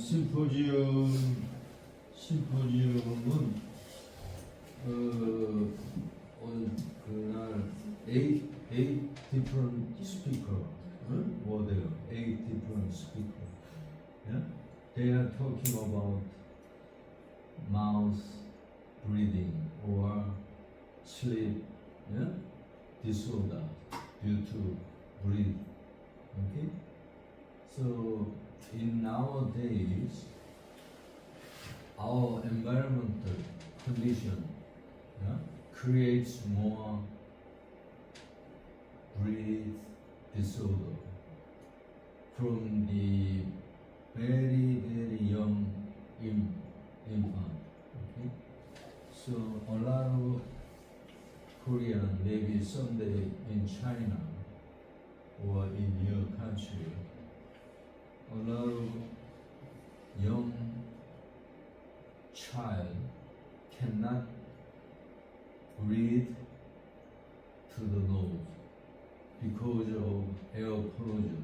심포지엄은 그날 eight different speaker were there. 8 different speaker. Yeah? They are talking about mouth breathing or sleep, yeah, disorder due to breathe. Okay. So in nowadays, our environmental condition, yeah, creates more breath disorder from the very young infant. Okay, so a lot of Korean, maybe someday in China or in your country, a lot of young child cannot breathe to the nose because of air pollution.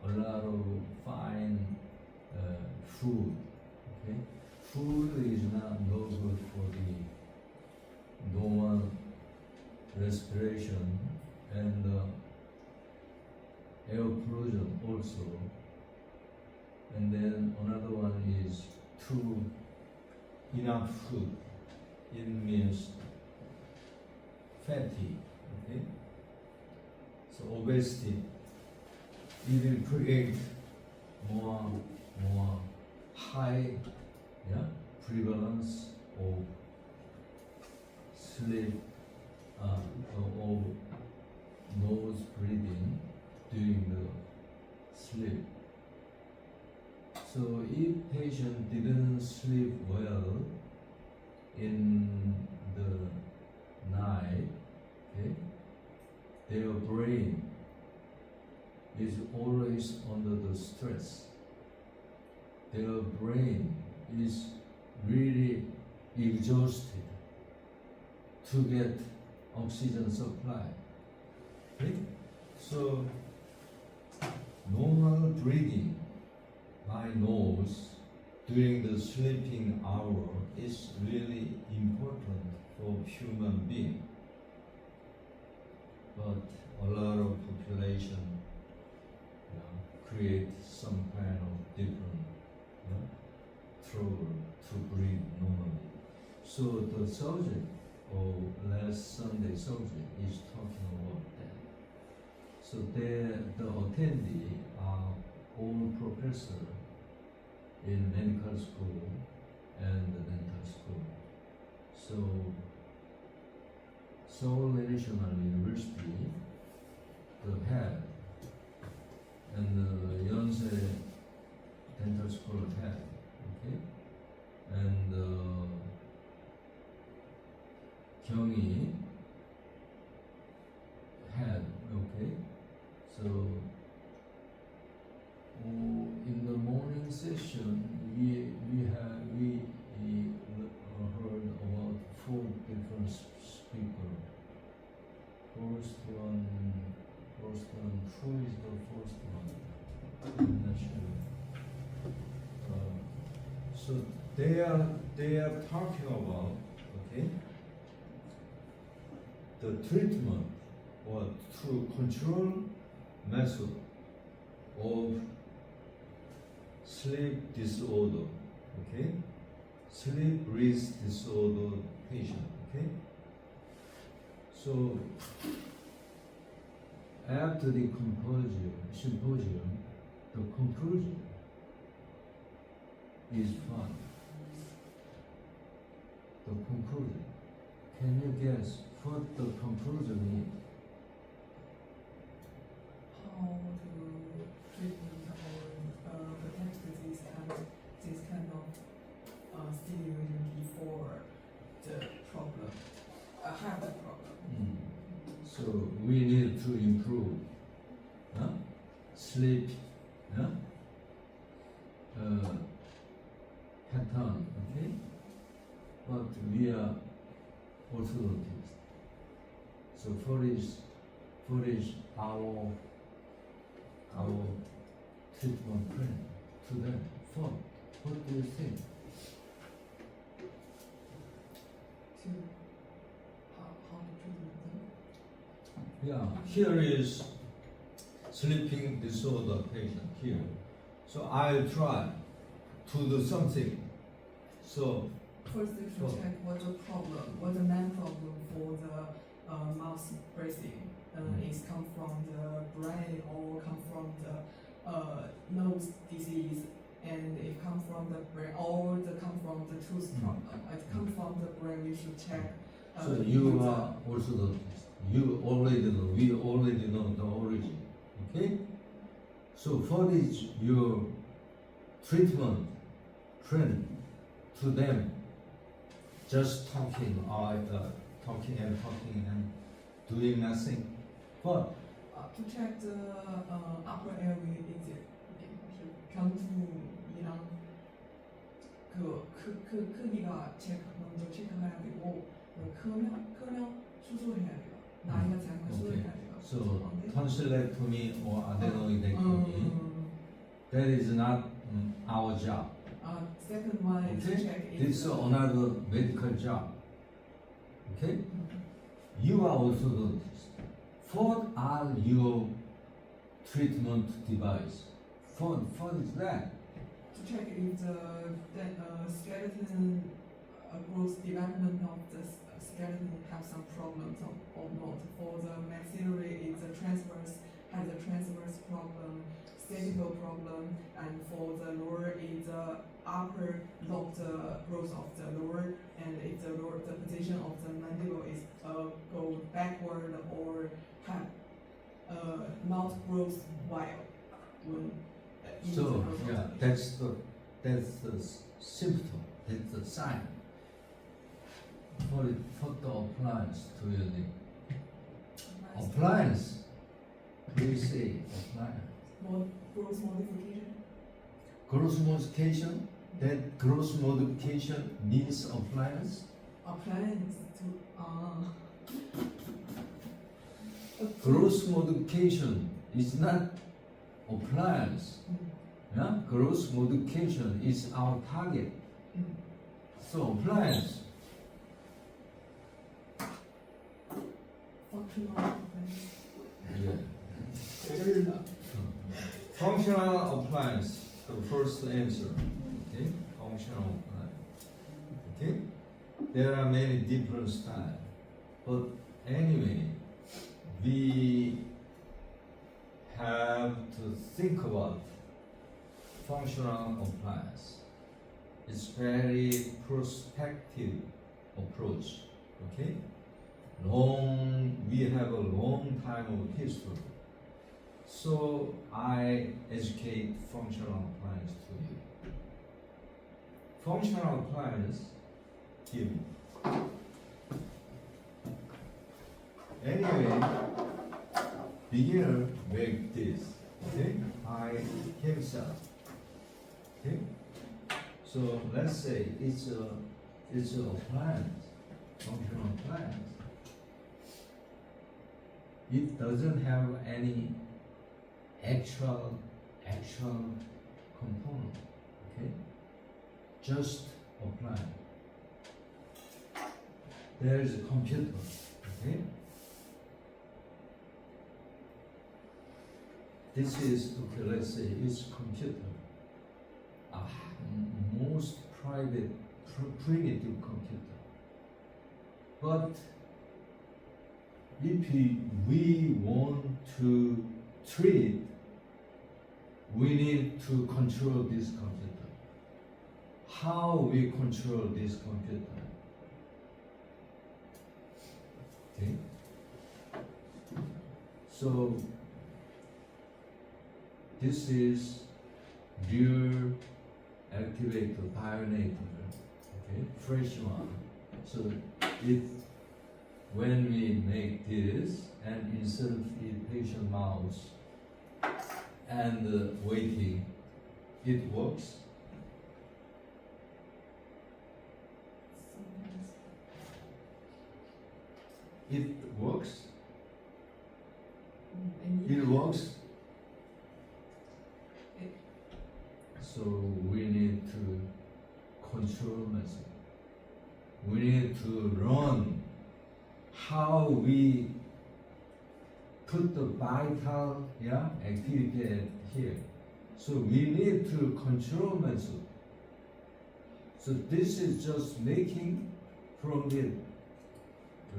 A lot of fine food. Okay, food is not no good for the normal respiration, and air pollution also. And then another one is too enough food. It means fatty. Okay, so obesity. It will create more high, yeah, prevalence of sleep of nose breathing during the sleep. So if patient didn't sleep well in the night, okay, their brain is always under the stress. Their brain is really exhausted to get oxygen supply. Okay? So normal breathing by nose during the sleeping hour is really important for human being. But a lot of population create some kind of different trouble to breathe normally. So the subject of last Sunday subject is talking about that. So the attendee are all professors in medical school and the dental school. So Seoul National University, the head, and the Yonsei Dental School head, okay, and Gyeonggi head, okay. So in the morning session, we heard about 4 different speakers. First one, who is the first one? I'm not sure. So they are talking about, okay, the treatment or to control method of sleep disorder, okay, sleep risk disorder patient, okay. So after the symposium, the conclusion is fun. The conclusion. Can you guess what the conclusion is? How to treatment or protect this kind of stimulation before the problem, have the problem. So we need to improve sleep pattern, okay? But we are orthodontist. So what is our treatment plan to them? What do you think? To how to treat them. Yeah, here is sleeping disorder patient here. So I'll try to do something. So First, you should Oh. check what's the problem, what's the main problem for the mouth breathing. Is come from the brain or come from the nose disease, and it come from the brain or the come from the tooth problem. It come from the brain. We should check. So you are also the you already know, we already know the origin. Okay? So for this your treatment trend to them just talking and doing nothing. But to check the upper airway is it 변두이랑 크기가 먼저 체크해야 되고 크면 수술해야 돼요. 나이가 작으면 수술해야 돼요. so tonsillectomy or adenoidectomy, that is not our job. Second one is to Okay? check This is another medical job. Okay? You are also doing this. What are your treatment device? What is that? to check if the skeleton growth development of the skeleton have some problems or not. For the maxillary, it's a transverse problem, statical problem, and for the lower, it's the upper lobe, the growth of the lower, and if the lower, the position of the mandible is go backward or have not growth while when in So the growth yeah, of the that's the symptom. That's the sign. For the appliance to your name. Appliance. Please say appliance. growth modification. Gross modification. That gross modification means appliance. Appliance to Gross modification is not appliance. Yeah? Gross modification is our target. So appliance. functional appliance. Yeah. Functional appliance. The first answer. Okay. Functional appliance. Okay. There are many different styles, but anyway, we have to think about functional appliance. It's very prospective approach. Okay. We have a long time of history. So I educate functional appliance to you. Functional appliance, give me. Anyway, beginner make this. Okay, I himself. Okay, so let's say it's an appliance, functional appliance. It doesn't have any actual component. Okay, just apply. There is a computer. Okay, this is okay. Let's say it's computer. Most private, primitive computer. But if we want to treat, we need to control this computer. How we control this computer? Okay. So this is rear activator, bionator, okay, fresh one. So when we make this and insert the patient mouse and waiting, it works. It works. It works. So we need to control muscle. We need to learn how we put the vital activity here. So we need to control muscle. So this is just making from the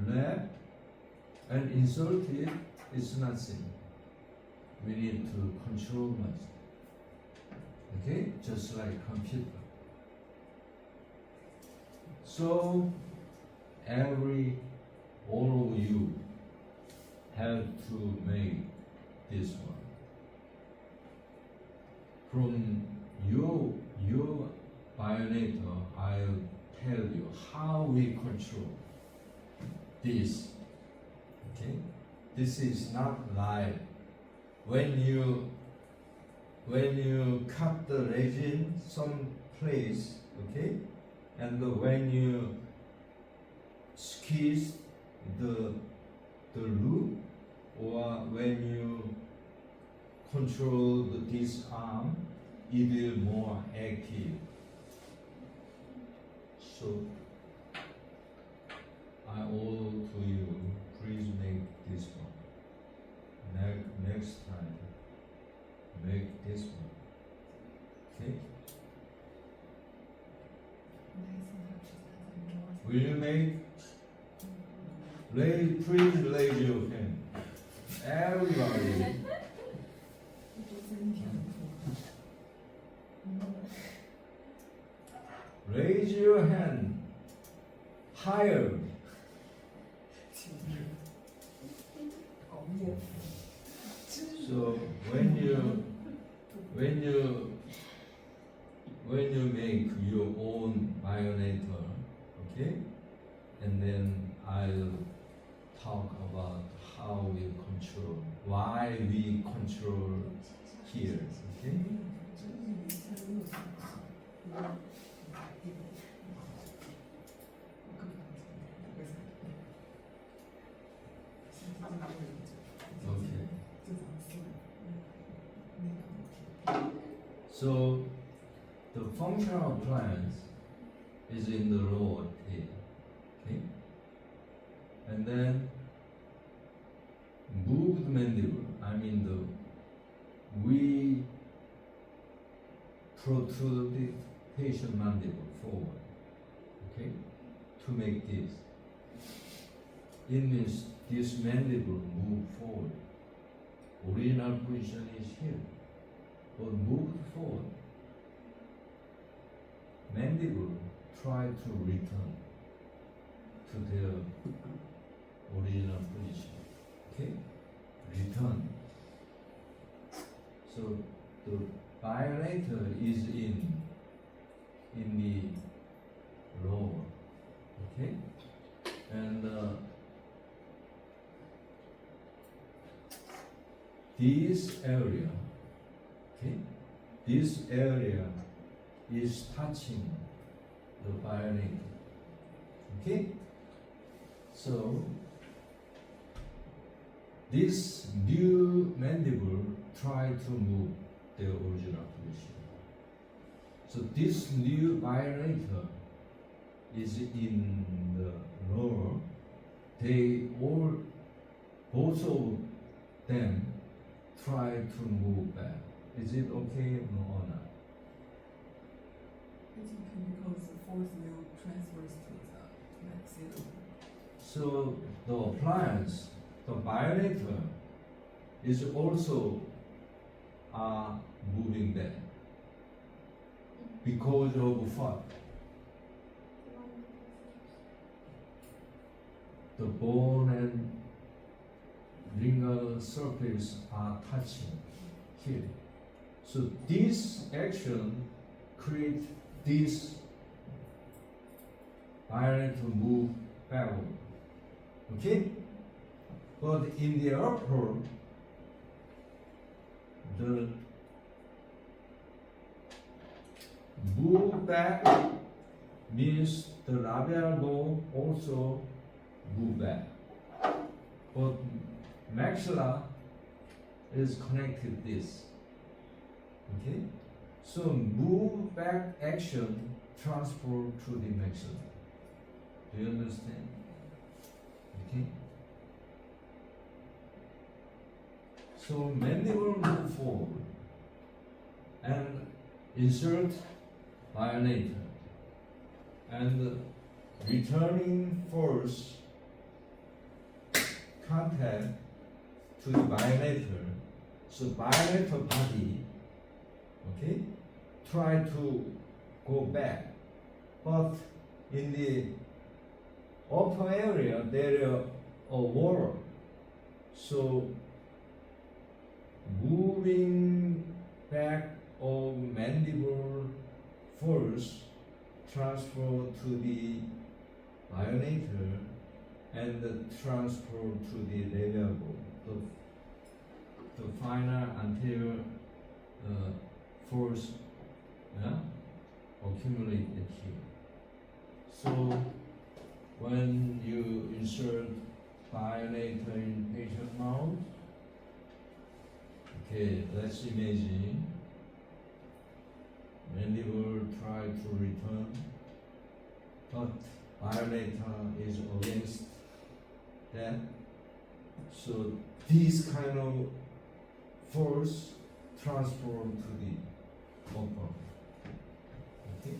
lab and insert it. It's nothing. We need to control muscle. Okay, just like computer. So all of you have to make this one. From your bionator, I'll tell you how we control this. Okay, this is not live. When you cut the resin some place, okay, and when you squeeze the loop, or when you control this arm, it will more active. So I owe to you, please make this one. Next time, make this one. Okay? Will you make? Please raise your hand. Everybody. Raise your hand higher. So when you make your own bionator, okay, and then I'll talk about how we control, why we control here, okay? So the functional appliance is in the lower tail, okay? And then move the mandible. We protrude the patient mandible forward, okay? To make this. It means this mandible move forward. Original position is here, but move forward. Mandible try to return to their original position. Okay? Return. So the bionator is in the lower. Okay? And this area, okay? This area is touching the bionator. Okay? So this new mandible try to move their original position. So this new bionator is in the lower. Both of them try to move back. Is it okay or not? It's okay because the force will transfer to the maxillary. So the appliance, the bionator, is also moving back because of what? The bone and lingual surface are touching here. So this action creates this bionator to move backward. Okay? But in the upper, the move back means the labial bone also move back. But maxilla is connected this. Okay? So move back action transfer to the maximum. Do you understand? Okay. So mandible move forward and insert violator and returning force contact to the violator. So violator body, okay, try to go back, but in the upper area there is a wall. So moving back of mandible force transfer to the violator and transfer to the labial bone. The final anterior force accumulated here. So when you insert violator in patient mouth, okay, let's imagine mandible try to return, but violator is against that. So this kind of force transfer to the upper. Okay?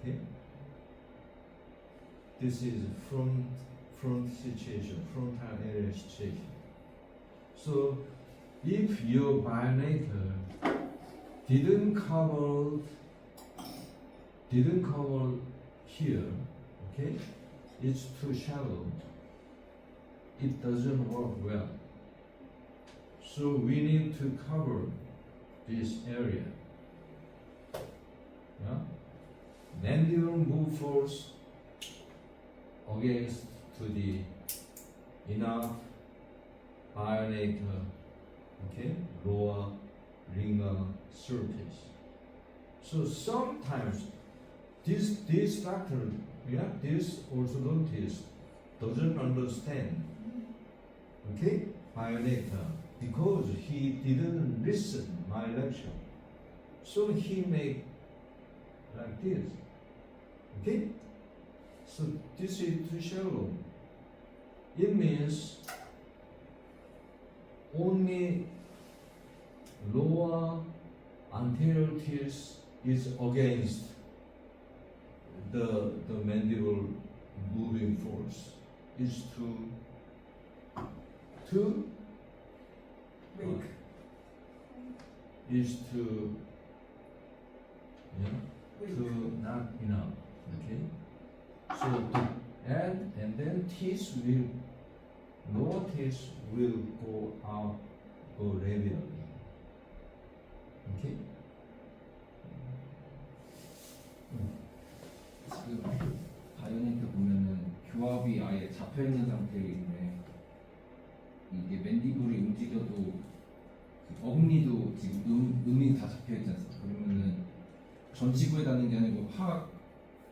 Okay? This is front situation, frontal area situation. So if your violator didn't cover here, okay, it's too shallow, it doesn't work well. So we need to cover this area. Yeah? Mandible move force against to the enough violator, okay, lower ringa surface. So sometimes this doctor, this orthodontist doesn't understand, okay, violator, because he didn't listen my lecture. So he make like this, okay? So this is too shallow. It means only lower anterior teeth is against the mandible moving force. Is too Weak. Is to Weak. to not enough. Okay. So and then teeth will lower teeth will go out, go radially. Okay. 지금 바이오네이터 보면은 교합이 아예 잡혀 있는 상태인데 이게 맨디블이 움직여도 그 어금니도 지금 음이 다 잡혀 있지 않습니까? 그러면은 전치구에 닿는 게 아니고 화학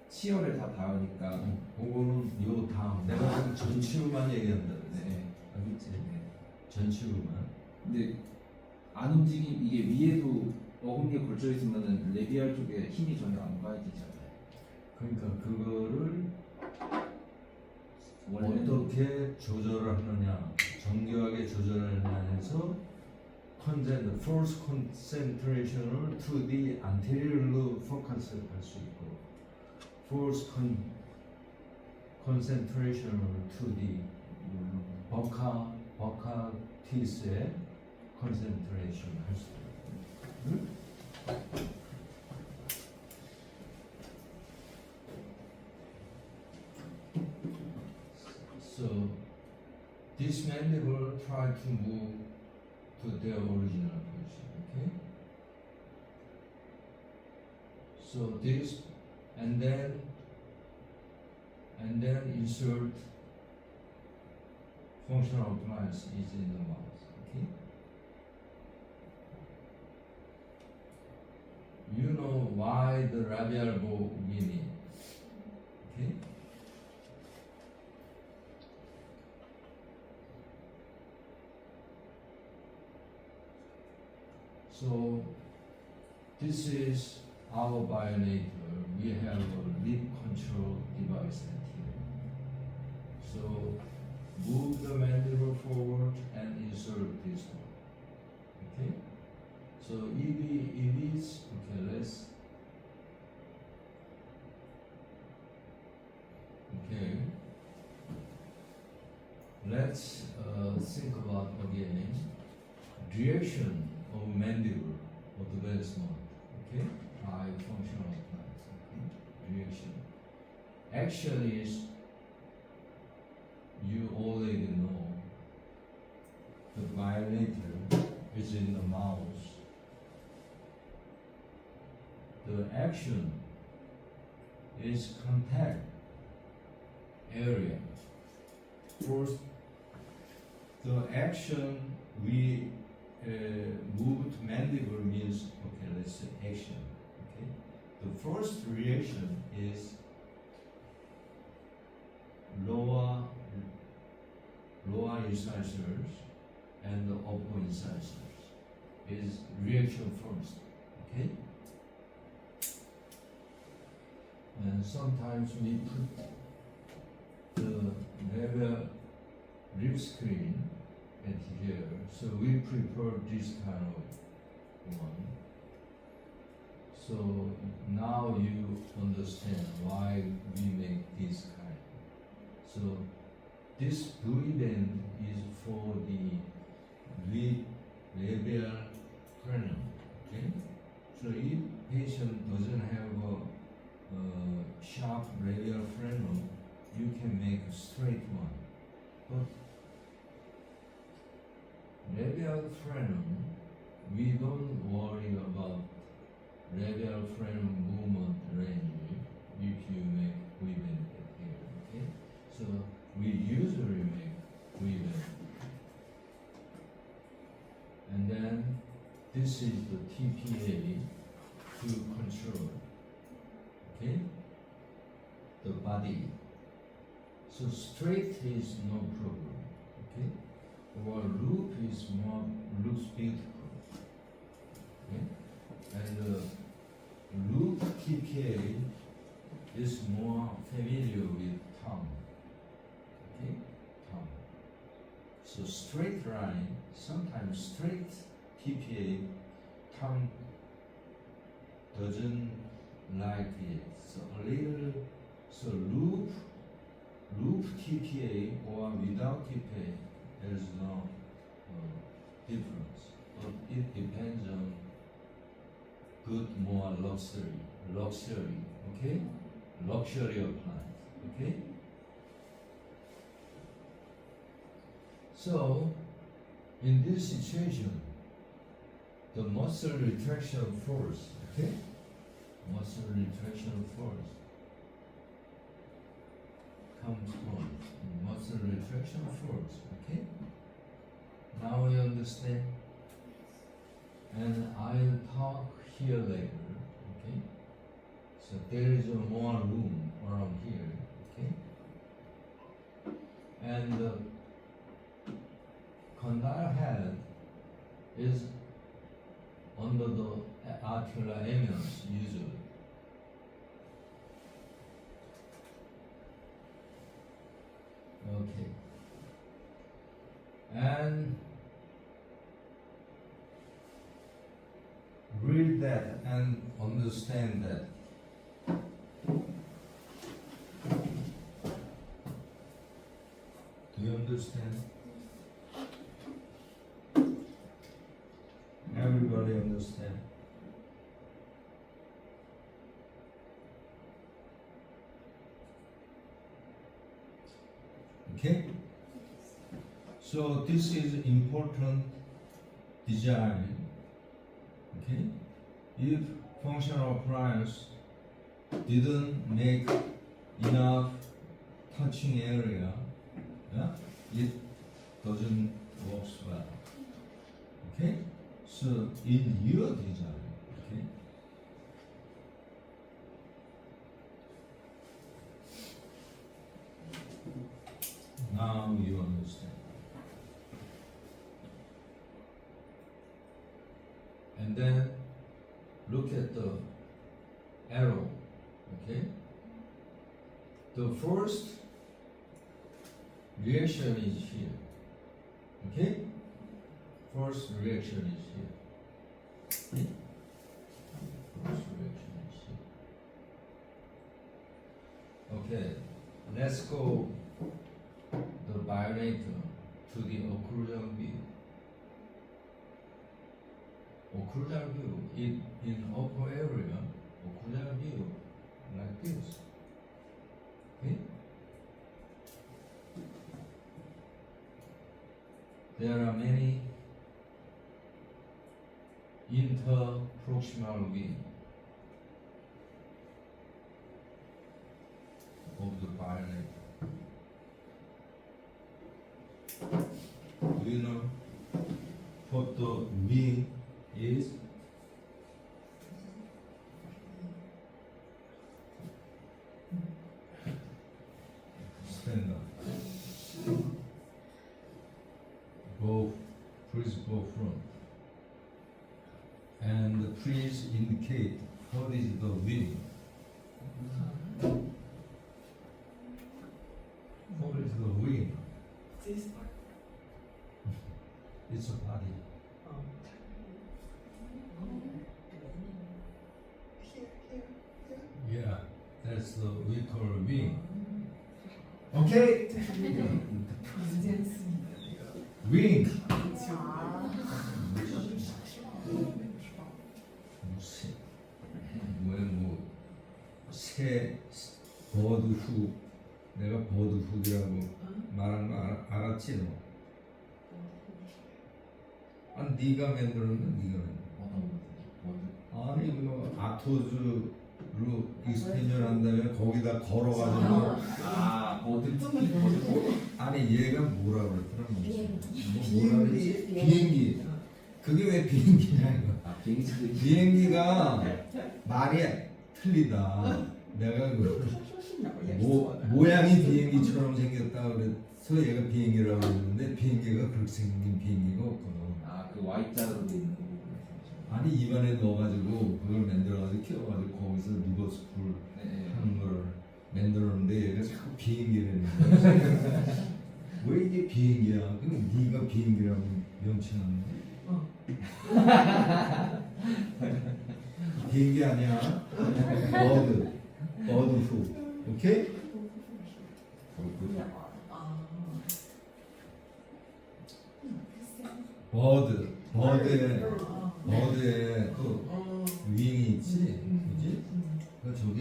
치열에 다 닿으니까 그거는 요 다음 내가 전치구만 얘기한다. 네. 알겠지? 네. 전치구만. 근데 안 움직임 이게 위에도 어금니에 걸쳐 있으면은 레비알 쪽에 힘이 전혀 안 가해지잖아요. 그러니까 그거를 원래는 어떻게 조절을 하느냐, 정교하게 조절하느냐 해서 force concentration을 to the anterior로 focus 할 수 있고, force concentration을 to the buccal teeth에 concentration 할 수 있고. 응? So this mandible try to move to their original position. Okay. So this and then insert functional appliance is in the mouth. Okay. You know why the labial bone we need. Okay. So this is our violator. We have a lead control device at here. So move the mandible forward and insert this one. Okay? So it is, okay, let's think about again direction of mandible advancement. Okay? By functional appliance. Okay? Direction. Action is, you already know, the violator is in the mouse. The action is contact area. First, the action we moved mandible means, okay, let's say action. Okay, the first reaction is lower incisors and the upper incisors is reaction first. Okay. And sometimes we put the level rib screen at here, so we prefer this kind of one. So now you understand why we make this kind. So this buoy band is for the labial frenum. Okay, so if patient doesn't have a sharp labial frenum, you can make a straight one. But labial frenum, we don't worry about labial frenum movement range if you make weaving here. Okay, so we usually make weaving, and then this is the TPA to control. Okay, the body. So straight is no problem. Okay, or loop is more, looks beautiful. Okay, and the loop TPA is more familiar with tongue. Okay, tongue. So straight line, sometimes straight TPA, tongue doesn't like it. So a little, so loop TPA or without TPA, there is no difference. But it depends on good, more luxury, okay? Luxury appliance, okay? So, in this situation, the muscle retraction force, okay? Muscle retraction force comes from muscle retraction force, okay? Now you understand? And I'll talk here later, okay? So there is more room around here, okay? And the condyle head is under the articular eminence usually. Okay. And read that and understand that. Do you understand? Everybody understand? Okay? So this is important design. Okay? If functional appliance didn't make enough touching area, yeah, it doesn't work well. Okay? So in your design, okay? Now you understand. And then look look at the arrow. Okay. The first reaction is here. Okay. First reaction is here. Okay? First reaction is here. Okay. Let's go the violator to the occlusal view. Occlusal view in upper area, occlusal view like this. Okay? There are many interproximal view of the violator. Do you know what the wing is? Stand up. Please go front. And please indicate what is the wing. What is the wing? This part. It's a body. Yeah, that's the we call wing. Okay, wing. 새 버드 후 내가 버드 훅이라고 말한 거 알았지 너? 아니 네가 만들었는 네가 만들었어. 아니 뭐 아토즈로 익스텐션 한다면 거기다 걸어가지고 버드 아니 얘가 뭐라 그랬더라 뭐라 그랬지? 비행기. 그게 왜 비행기냐 이거. 비행기가 말이 틀리다. 내가 그 모양이 비행기처럼 생겼다 그래서 얘가 비행기라고 했는데 비행기가 그렇게 생긴 비행기가 없거든. 그 Y자로 돼 있는 거. 아니 입안에 넣어가지고 그걸 만들어가지고 키워가지고 거기서 리버스풀 하는 걸 만들었는데 얘가 자꾸 비행기라는 거야. 왜 이게 비행기야? 그럼 네가 비행기라고 명칭하는데? 비행기 아니야. 버드 후. 오케이? 버드에 또 윙이 있지, 그지? 그러니까 저게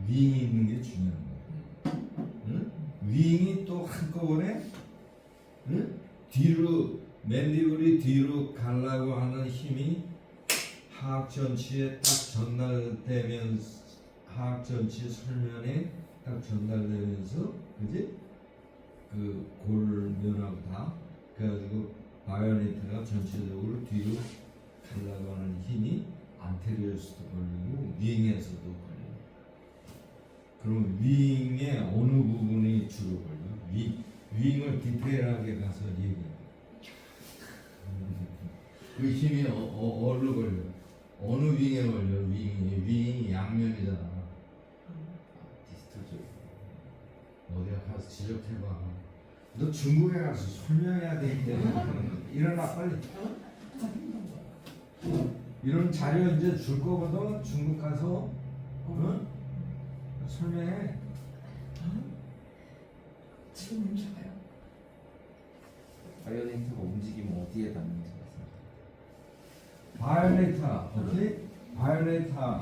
윙이 있는 게 중요한 거야. 응? 윙이 또 한꺼번에 응? 뒤로 맨디블이 뒤로 가려고 하는 힘이 하악 전치에 딱 전달되면서 하악 전치 설면에 딱 전달되면서 그지? 그 골면하고 다 그래가지고 바이오네트가 전체적으로 뒤로 가려고 하는 힘이 안테리어에서도 걸리고 윙에서도 걸려요. 그럼 윙의 어느 부분이 주로 걸려? 윙을 디테일하게 가서 얘기해. 그 힘이 어디로 걸려? 어느 윙에 걸려? 윙이 양면이잖아. 디스토션. 어디야 가서 지적해봐. 너 중국에 가서 설명해야 되는데 일어나 빨리. 이런 자료 이제 줄 거거든. 중국 가서 응? 설명해. 지금 잘해요. 바이오네이터가 움직이면 어디에 닿는지 바이올레이터, okay? Violator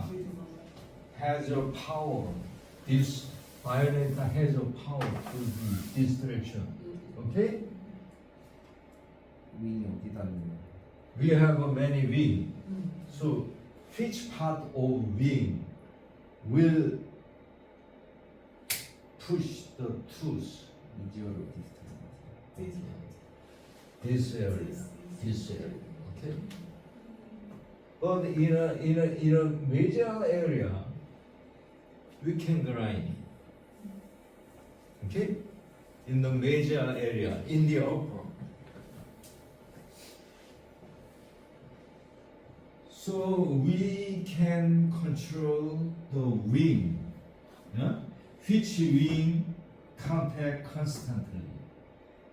has a power. This violator has a power to do distraction. Okay? 윙이 어디 닿느냐. We have many wing. So which part of wing will push the tooth? 미지어로 디스토션. This area. Okay? But in a major area, we can grind. Okay? In the major area, in the upper. So we can control the wing, yeah? Which wing contact constantly,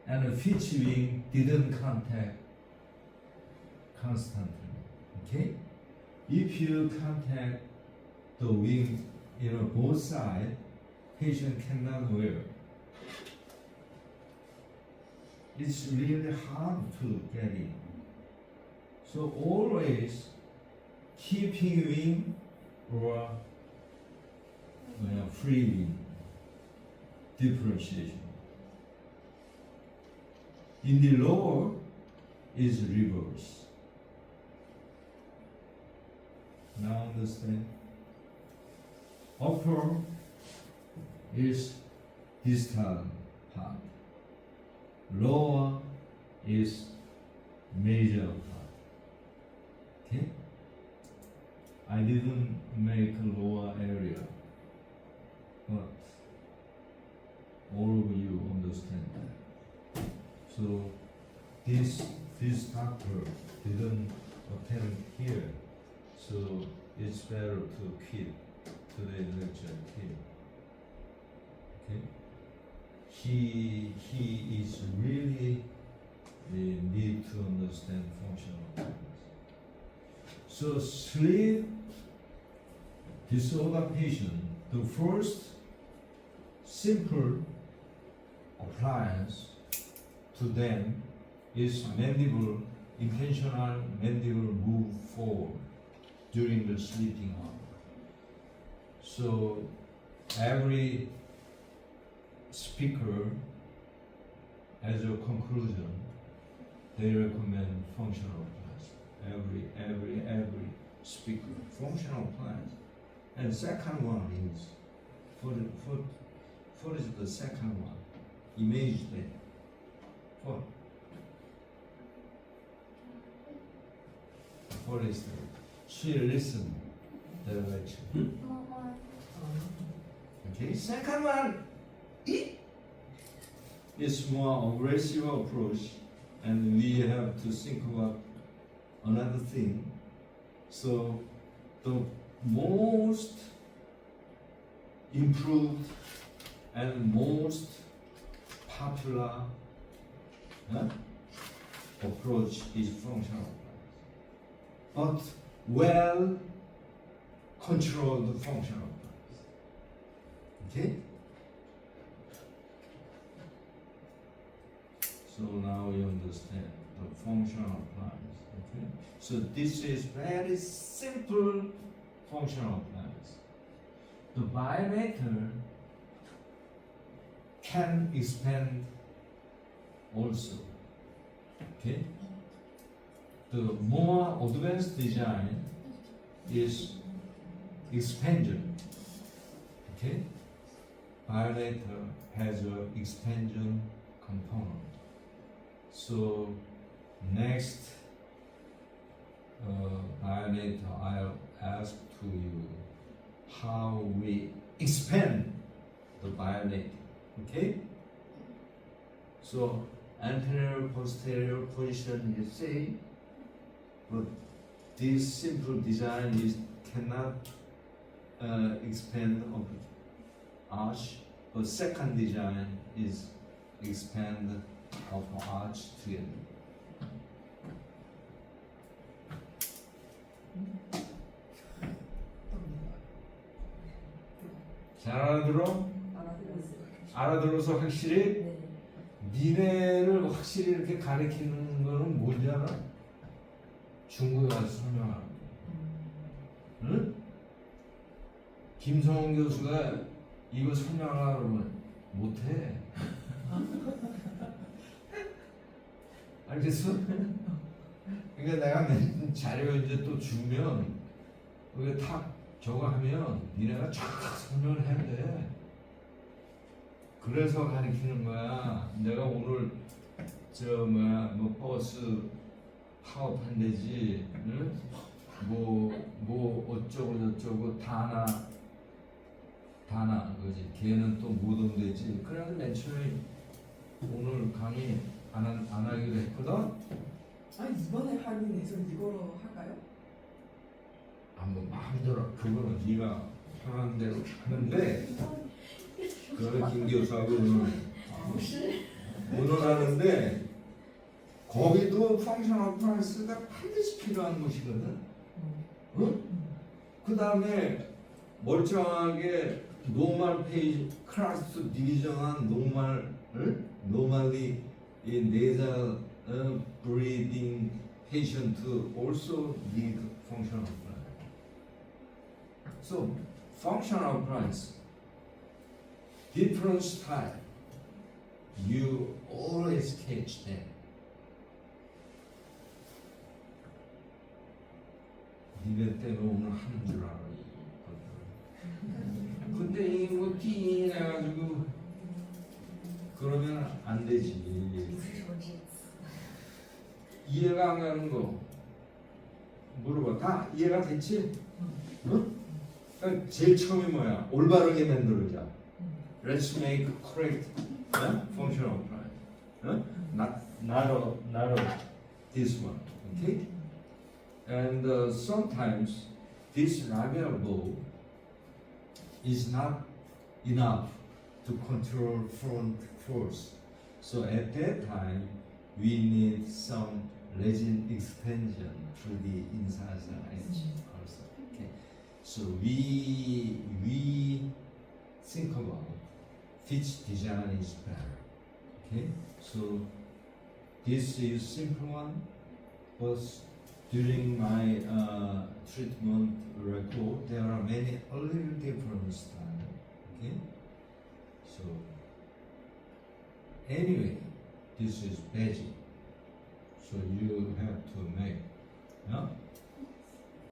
and which wing didn't contact constantly. Okay? If you contact the wing, both sides, patient cannot wear. It's really hard to get in. So always keeping wing or free wing differentiation. In the lower is reverse. Now understand? Upper is distal part. Lower is major part. Okay? I didn't make a lower area, but all of you understand that. So this doctor didn't attend here, so it's better to keep today's lecture here. Okay? He is really need to understand functional patterns. So sleep disorder patient, the first simple appliance to them is intentional mandible move forward during the sleeping hour. So every speaker, as a conclusion, they recommend functional plans. Every speaker, functional plans. And second one is, what is the second one? Image that. What? What is that? She listened the lecture. Okay, second one is more aggressive approach, and we have to think about another thing. So the most improved and most popular approach is functional plans, but well controlled functional plans. Okay? So now you understand the functional plans. Okay? So this is very simple functional plans. The bilateral can expand also. Okay? The more advanced design is expansion. Okay? Bilateral has an expansion component. So next bilateral, I'll ask to you how we expand the bilateral. Okay? So anterior posterior position is same, but this simple design cannot expand of arch, but second design is expand of arch together. 잘 알아들어? 알아들어서 확실히? 네. 니네를 확실히 이렇게 가리키는 거는 뭔지 알아? 중국에 가서 설명하는 거. 응? 김성훈 교수가 이거 설명하려고 그러면 못해. 알겠어? 그러니까 내가 맨 자료 이제 또 주면 그게 탁 저거 하면 니네가 쫙 설명을 해야 돼. 그래서 가르치는 거야. 내가 오늘 뭐 버스 파업한대지, 응? 뭐 어쩌고 저쩌고 다나 그지. 걔는 또 못 온대지. 그래서 맨 처음에 오늘 강의 안 하기로 했거든. 아 이번에 하는 예술 이거로 할까요? 뭐 마음대로 그거는 네가 편한 대로 하는데 그거는 김 교수하고 의논하는데 거기도 펑셔널 프라이스가 반드시 필요한 것이거든. 응? 그 다음에 멀쩡하게 노멀 페이지 클래스 디비전한 노멀리 이 nasal breathing patient also need functional appliance. So functional appliance, different style, you always catch them. 니네 때문에 오늘 하는 줄 알아. 근데 이뭐 띵해가지고 그러면 안 되지. 이해가 안 가는 거 물어봐. 다 이해가 됐지? 응? 그러니까 제일 처음이 뭐야? 올바르게 만들자. Let's make correct functional appliance. Not this one. Okay? And sometimes this variable is not enough to control front force. So at that time, we need some resin expansion to the incisor edge also. Okay. So we think about which design is better. Okay. So this is simple one, but during my treatment record, there are many a little different style. Okay. So anyway, this is basic. So you have to make